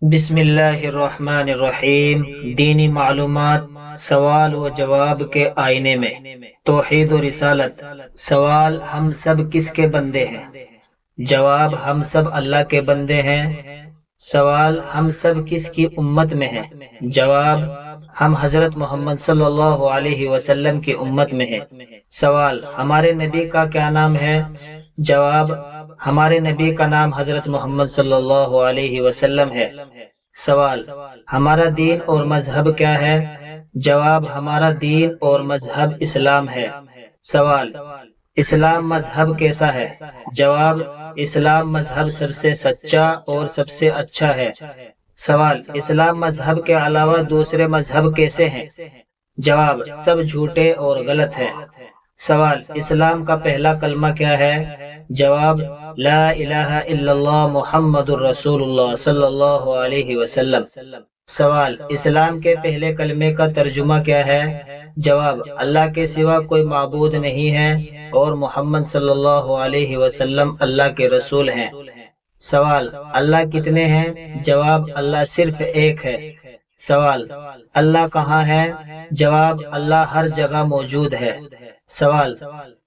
بسم اللہ الرحمن الرحیم۔ دینی معلومات سوال و جواب کے آئینے میں توحید و رسالت۔ سوال: ہم سب کس کے بندے ہیں؟ جواب: ہم سب اللہ کے بندے ہیں۔ سوال: ہم سب کس کی امت میں ہیں؟ جواب: ہم حضرت محمد صلی اللہ علیہ وسلم کی امت میں ہیں۔ سوال: ہمارے نبی کا کیا نام ہے؟ جواب: ہمارے نبی کا نام حضرت محمد صلی اللہ علیہ وسلم ہے۔ سوال: ہمارا دین اور مذہب کیا ہے؟ جواب: ہمارا دین اور مذہب اسلام ہے۔ سوال: اسلام مذہب کیسا ہے؟ جواب: اسلام مذہب سب سے سچا اور سب سے اچھا ہے۔ سوال: اسلام مذہب کے علاوہ دوسرے مذہب کیسے ہیں؟ جواب: سب جھوٹے اور غلط ہیں۔ سوال: اسلام کا پہلا کلمہ کیا ہے؟ جواب: لا الہ الا اللہ محمد الرسول اللہ صلی اللہ علیہ وسلم۔ سوال: اسلام کے پہلے کلمے کا ترجمہ کیا ہے؟ جواب: اللہ کے سوا کوئی معبود نہیں ہے اور محمد صلی اللہ علیہ وسلم اللہ کے رسول ہیں۔ سوال: اللہ کتنے ہیں؟ جواب: اللہ صرف ایک ہے۔ سوال: اللہ کہاں ہے؟ جواب: اللہ ہر جگہ موجود ہے۔ سوال: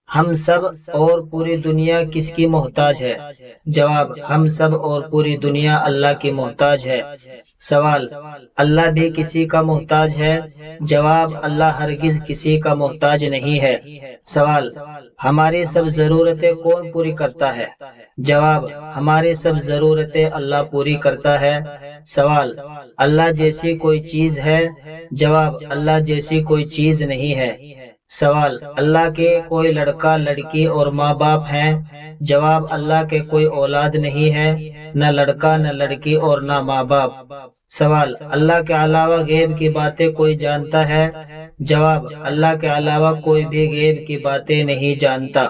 ہم سب اور پوری دنیا کس کی محتاج ہے؟ جواب: ہم سب اور پوری دنیا اللہ کی محتاج ہے۔ سوال: اللہ بھی کسی کا محتاج ہے؟ جواب: اللہ ہرگز کسی کا محتاج نہیں ہے۔ سوال: ہماری سب ضرورتیں کون پوری کرتا ہے؟ جواب: ہماری سب ضرورتیں اللہ پوری کرتا ہے۔ سوال: اللہ جیسی کوئی چیز ہے؟ جواب: اللہ جیسی کوئی چیز نہیں ہے۔ سوال: اللہ کے کوئی لڑکا لڑکی اور ماں باپ ہیں؟ جواب: اللہ کے کوئی اولاد نہیں ہے، نہ لڑکا نہ لڑکی اور نہ ماں باپ۔ سوال: اللہ کے علاوہ غیب کی باتیں کوئی جانتا ہے؟ جواب: اللہ کے علاوہ کوئی بھی غیب کی باتیں نہیں جانتا۔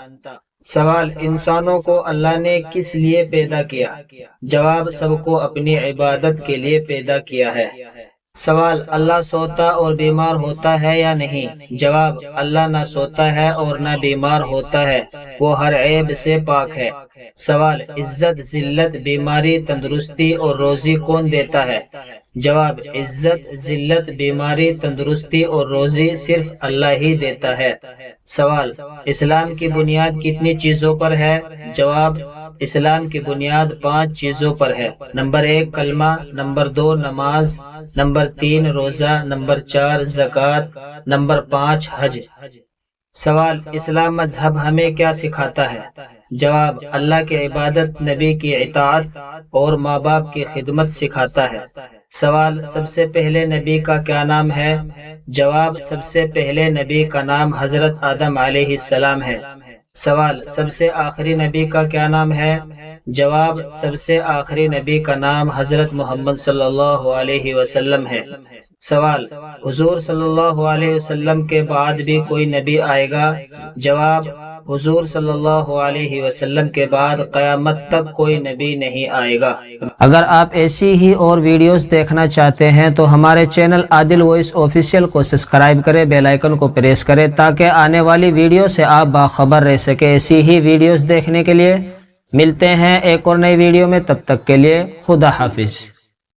سوال: انسانوں کو اللہ نے کس لیے پیدا کیا؟ جواب: سب کو اپنی عبادت کے لیے پیدا کیا ہے۔ سوال: اللہ سوتا اور بیمار ہوتا ہے یا نہیں؟ جواب: اللہ نہ سوتا ہے اور نہ بیمار ہوتا ہے، وہ ہر عیب سے پاک ہے۔ سوال: عزت، ذلت، بیماری، تندرستی اور روزی کون دیتا ہے؟ جواب: عزت، ذلت، بیماری، تندرستی اور روزی صرف اللہ ہی دیتا ہے۔ سوال: اسلام کی بنیاد کتنی چیزوں پر ہے؟ جواب: اسلام کی بنیاد 5 چیزوں پر ہے۔ نمبر 1 کلمہ، نمبر 2 نماز، نمبر 3 روزہ، نمبر 4 زکوٰۃ، نمبر 5 حج۔ سوال: اسلام مذہب ہمیں کیا سکھاتا ہے؟ جواب: اللہ کی عبادت، نبی کی اطاعت اور ماں باپ کی خدمت سکھاتا ہے۔ سوال: سب سے پہلے نبی کا کیا نام ہے؟ جواب: سب سے پہلے نبی کا نام حضرت آدم علیہ السلام ہے۔ سوال: سب سے آخری نبی کا کیا نام ہے؟ جواب: سب سے آخری نبی کا نام حضرت محمد صلی اللہ علیہ وسلم ہے۔ سوال: حضور صلی اللہ علیہ وسلم کے بعد بھی کوئی نبی آئے گا؟ جواب: حضور صلی اللہ علیہ وسلم کے بعد قیامت تک کوئی نبی نہیں آئے گا۔ اگر آپ ایسی ہی اور ویڈیوز دیکھنا چاہتے ہیں تو ہمارے چینل عادل وائس آفیشیل کو سبسکرائب کریں، بیل آئیکن کو پریس کریں تاکہ آنے والی ویڈیو سے آپ باخبر رہ سکیں۔ ایسی ہی ویڈیوز دیکھنے کے لیے ملتے ہیں ایک اور نئی ویڈیو میں، تب تک کے لیے خدا حافظ۔